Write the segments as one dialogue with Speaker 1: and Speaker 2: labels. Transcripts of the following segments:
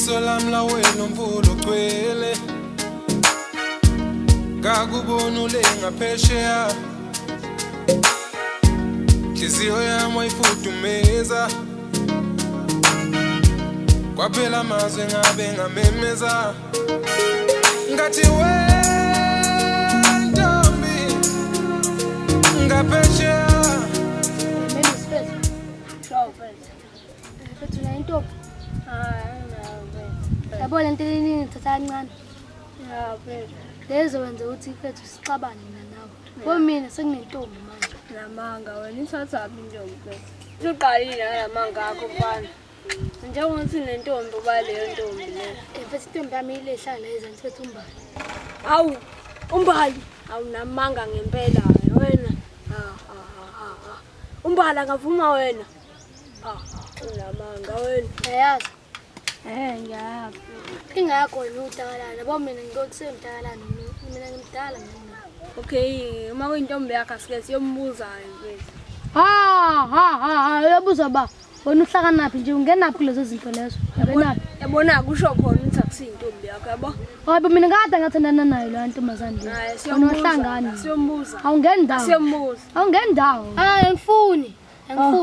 Speaker 1: Isolam la wena mvulo gwele ngakubona ulenga phesheya Hliziyo yami ayifudumeza Kwaphela amazwi ngabe ngamemeza Ngathi wentombi ngaphesheya
Speaker 2: Yabo lento eningi thatha kancane. Lezo wenza ukuthi ifethu sixabane nawe. Mina senginentombi manje.
Speaker 3: Lamanga wena ithatha aphi intombi phela? Usuqalile lamanga akho mfana. Njengokuthi nentombi uba leyo ntombi le.
Speaker 2: Mfethu intombi yami ilehlala la izansi fethu umbali.
Speaker 3: Awu umbali awunamanga ngempela wena. Umbala ngavuma wena. Lamanga wena.
Speaker 2: Ayazi.
Speaker 3: Ngiyazi.
Speaker 2: Inga yakho uTakalana. Yabo mina ngikusemtakalana mina ngimdala mina.
Speaker 3: Okay, uma kuyintombi yakho asike siyombuza mfethu.
Speaker 2: Uyabuza ba. Wena uhlakanaphi nje ungenaphi kulezo zinto lezo?
Speaker 3: Yabona kusho khona ukuthi akusiyintombi yakho yabo.
Speaker 2: Hayi mina ngade ngathandana nayo la ntombazane le.
Speaker 3: Hayi siyohlangana. Siyombuza.
Speaker 2: Awungeni ndawo.
Speaker 3: Siyombuza.
Speaker 2: Awungeni ndawo. Angifuni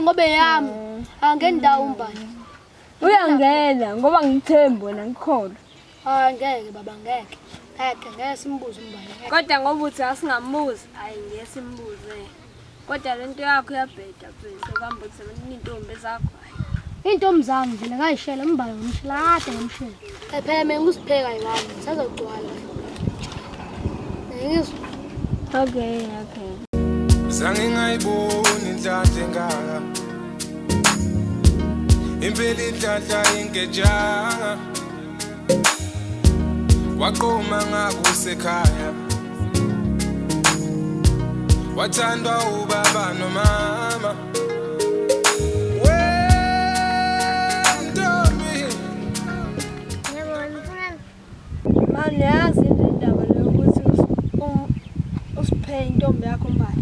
Speaker 2: ngoba yami. Angeni ndawo umbani.
Speaker 3: Uyangena ngoba ngithemba wena ngikholwa.
Speaker 2: Ngeke baba ngeke. Ngeke simbuze umbani.
Speaker 3: Kodwa ngoba uthi asingambuzi, hayi ngeke simbuze. Kodwa lento yakho iyabheda mfethu, kambe uthi intombi zakho.
Speaker 2: Intombi zami vele ngayishela umbani ngimshila kade ngimshila. Phela mina ngisipheka yami, sazogcwala. Ngizwe.
Speaker 3: Okay.
Speaker 1: Zange ngayibona inhlanhla engaka Impela inhlanhla ingejanga Waqoma ngakusekhaya Wathandwa ubaba nomama
Speaker 3: Manje yazi indaba leyo ukuthi usiphe intombi yakho mbali.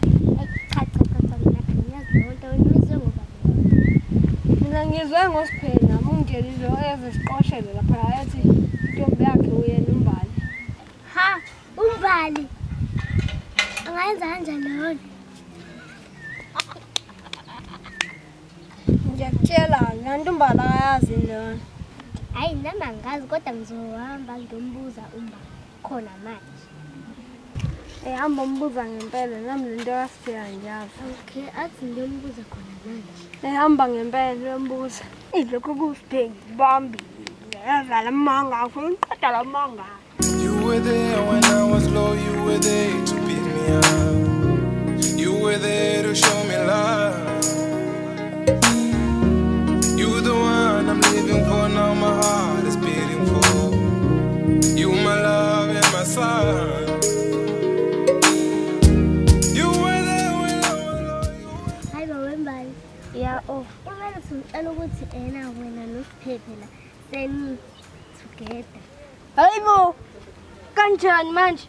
Speaker 3: Mina ngizwe ngosiphela mungelilo ezisiqoshele lapha yathi intombi yakhe uyena umbali.
Speaker 2: Umbali. Angayenza kanjani lona?
Speaker 3: Ngiyakutshela ngantombala ayazi lona.
Speaker 2: Hayi nami angazi kodwa ngizohamba ngiyombuza umbali khona manje.
Speaker 3: Hamba umbuza ngempela nami lento yasiya ngiyazi.
Speaker 2: Okay, athi ngiyombuza khona manje.
Speaker 3: Hamba ngempela ngiyombuza. Lokho kusiphengi bambi. Ngiyazala amanga akho ngiqeda lamanga.
Speaker 1: You were there when I was low, you were there to pick me up. You were there to show me love. You the one I'm living for, now my heart is beating for. You my love and my son. You were there when I was low.
Speaker 2: Hi bawembali. Yeah, Imele sicela ukuthi wena nosiphephela seni together.
Speaker 3: Hayibo. Kanjani manje?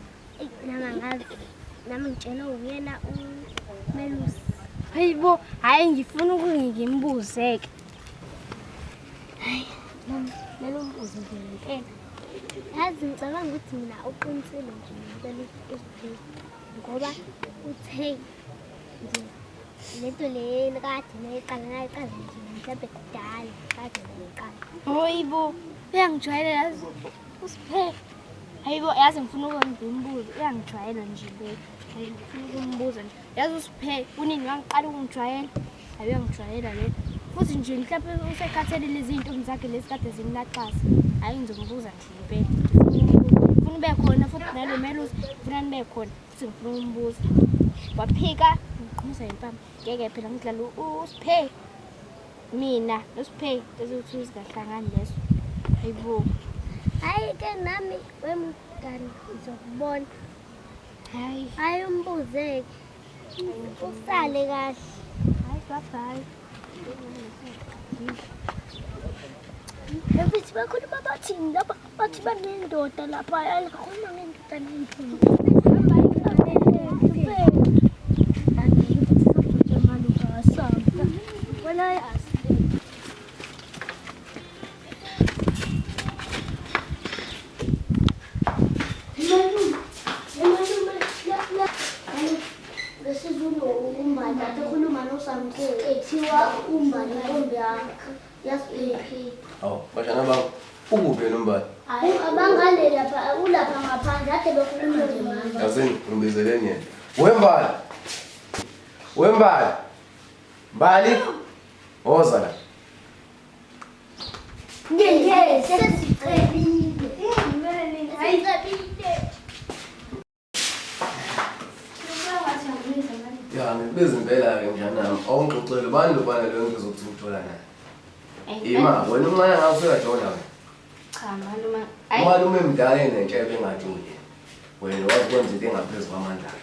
Speaker 2: Nami ngitshela uyena uMelusi.
Speaker 3: Hayibo, hayi ngifuna ukungimbuze-ke.
Speaker 2: Hayi, melo umbuzo ngempela. Yazi ngicabanga ukuthi mina uqinisile nje ngicela usiphe ngoba uthe nje lento le kade nayiqala nje mhlawumbe kudala kade nayiqala.
Speaker 3: Hayibo, uyangijwayela yazi usiphe. Hayibo, yazi ngifuna ukungimbuza, uyangijwayela nje le. Hayi ngifuna ukumbuza nje. Yazi usiphe unini wangiqala ukungijwayela. Hayi uyangijwayela le. Futhi nje mhlawumbe usekhathele lezi zinto zakhe lesikade zimnaqasa. Hayi ngizombuza nje impela. Ufuna ube khona futhi nalo Melusi ufuna nibe khona futhi ngifuna ukumbuza. Waphika ngiqhumisa impama. Ngeke phela ngidlala usiphe. Mina nosiphe lezothi uzikahlangani leso. Hayibo.
Speaker 2: Hayi ke nami wemngani ngizokubona. Hayi umbuze. Usale kahle.
Speaker 3: Hayi bye.
Speaker 2: Ebithi bakhuluma bathini lapha bathi banendoda lapha ayakhuluma ngendoda nendoda.
Speaker 4: Awu, bashana bami, ukuphi nombala?
Speaker 3: Abangale lapha ulapha ngaphandle ade bekhuluma nje manje.
Speaker 4: Yasini, ngimbizeleni yena. Wembala. Wembala. Mbali. Woza la.
Speaker 3: Ngeke sesiqedile. Hayiqedile.
Speaker 4: Ya, ngibiza impela-ke mshanami. Awungixoxele bani lobana leyo nto ezokuthi uthola nayo. Ima, wena umncane ngawo usekajona wena.
Speaker 3: Cha malume.
Speaker 4: Umalume emdala enentsha ebengajoli. Wena wazi kwenza into engaphezu kwamandla akhe.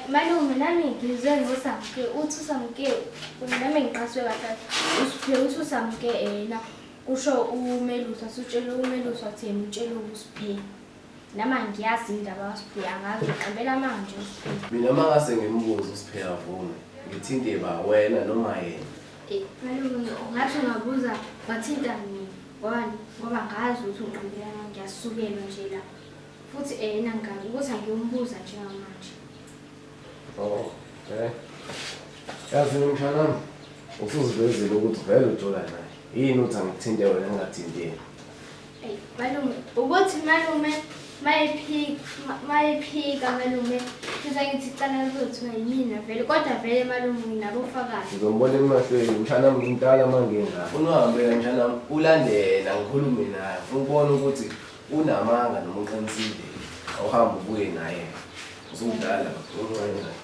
Speaker 3: Malume nami ngizwe ngosamke uthi usamke nami ngiqaswe kahle usiphe uthi usamke yena kusho umelusi asutshela umelusi wathi yena utshela ukusiphe nama ngiyazi indaba wasiphe angazi uqambela manje usiphe
Speaker 4: Mina mangase ngimbuza usipheka vume ngithinte ba wena noma yena.
Speaker 3: Malume ngathi ngabuza wathinta mina ngoba ngazi ukuthi uqambela ngiyasukela nje la futhi yena ngani ukuthi angiyombuza njengamanje.
Speaker 4: Oh, okay. Yazi mshanami, usuzivezile ukuthi vele ujola naye. Yini uthi angithinte wena ngingathintile?
Speaker 3: Malume, ukuthi malume mayiphika malume kuza ngithi cala ukuthi yimina vele kodwa vele malume nginabo ufakazi.
Speaker 4: Ngizombona emahlweni mshanami ngintala mangenga. Ufuna uhambela mshanami ulandela ngikhulume naye. Ufuna ukubona ukuthi unamanga noma uqinisile. Awuhambe ubuye naye. Uzudala uncane naye.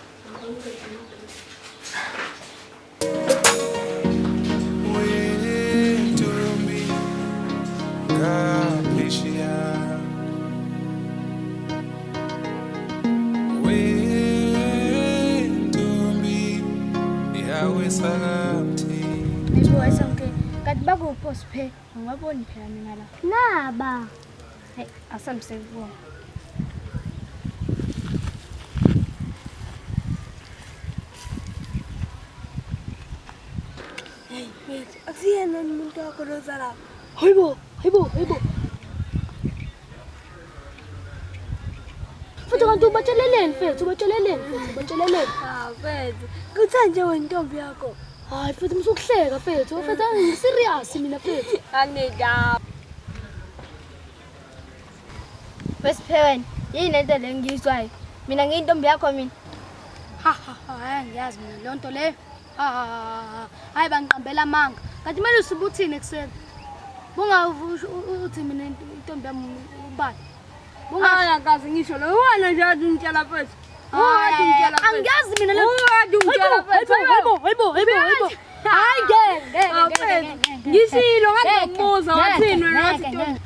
Speaker 3: Kanti bakuphi osiphe angaboni phela mina la naba hayi asamsebona
Speaker 2: Mfethu, akusiyena umuntu wakho loza lapha. Hayibo. Mfethu kanti ubatsheleleni mfethu, ubatsheleleni. Mfethu, kuthe nje wena intombi yakho. Hayi mfethu msukuhleka mfethu, mfethu angiserious mina mfethu. Angida.
Speaker 3: Wesipheweni yini lento le ngiyizwayo mina ngiyintombi yakho mina
Speaker 2: Hayi ngiyazi mina leyo nto leyo. Hayi bangiqambela amanga. Kanti manje usibuthini ekseni? Bunga uthi mina intombi yami ubani? Angakazi ngisho lo wena nje athi ngitshela mfethu. Angiyazi mina le. Hayibo. Hayi ngeke. Ngisilo ngazombuza wathini wena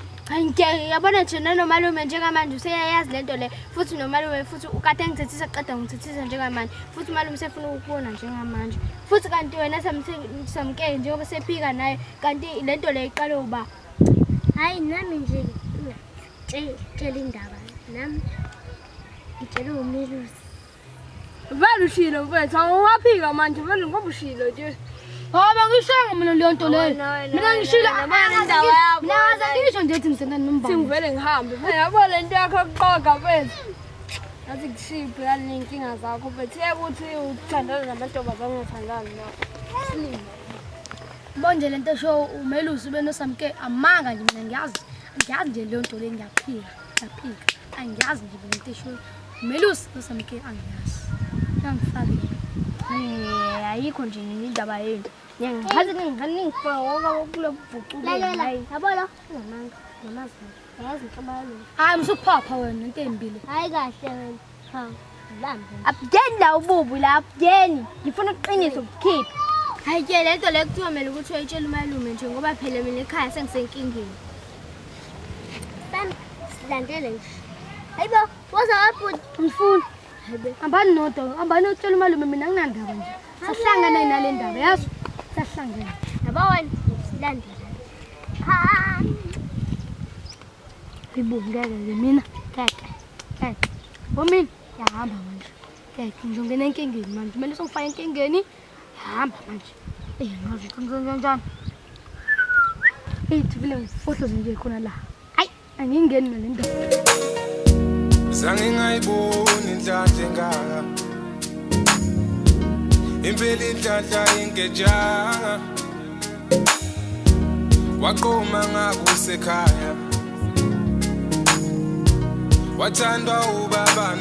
Speaker 3: yabona nje nomalume njengamanje useyayazi lento le futhi nomalume futhi ukade ngithethisa qeda ngithethisa njengamanje futhi umalume usefuna ukubona njengamanje futhi kanti wena samke njengoba sephika naye kanti lento le iqale uba hayi nami nje tshela indaba nami ngitshela umelusi
Speaker 2: vele ushilo mfethu awuwaphika manje vele ngoba ushilo nje. Haba ngishanga mina leyo nto leyo. Mina ngishila indaba yabo. Naza ngisho nje ethi ngithanda nombani. Singivele ngihambe. Yabo le nto yakho Ukuqoga mfethu. Athi kushiphi yale inkinga zakho mfethu. Ukuthi uthandana namantombazane ungathandani na. Silima. Bonje le nto show umelusi benosamke amanga nje mina ngiyazi nje leyo nto le ngiyaphika. Angiyazi nje le nto show umelusi nosamke angiyazi. Ngangifake. Ayikho nje indaba yenu. Ngiyazi ngingifaka kule bhuculo hayi. Yabona namazi. Yazi inhlabalo. Hayi msukuphapha wena into embili.
Speaker 3: Hayi kahle wena. Ha. Lambe. Abudeni la ububu la abudeni. Ngifuna ukuqinisa ukukhipha. Hayi ke lento le kuthiwa mele ukuthi uyitshela umalume nje ngoba phela mina ekhaya sengisenkingeni. Silandele nje. Hayibo, waza waphuthi ngifuna. Ambani nodo, ambani utshela umalume mina nginandaba nje. Sahlangana nale ndaba yazi. Sahlangana. Yabo wena silandela. Ha. Ngibungele mina. Kaka. Bomini yahamba manje. Kaka ngizongena enkingeni manje. Kumele songifaka enkingeni. Hamba manje. Ngazi kanjani. Vile ngifohloze nje khona la. Hayi, angingeni nale ndaba.
Speaker 1: Zange ngayibona inhlanhla engaka impela inhlanhla ingejanga waqoma ngakusekhaya wathandwa ubaba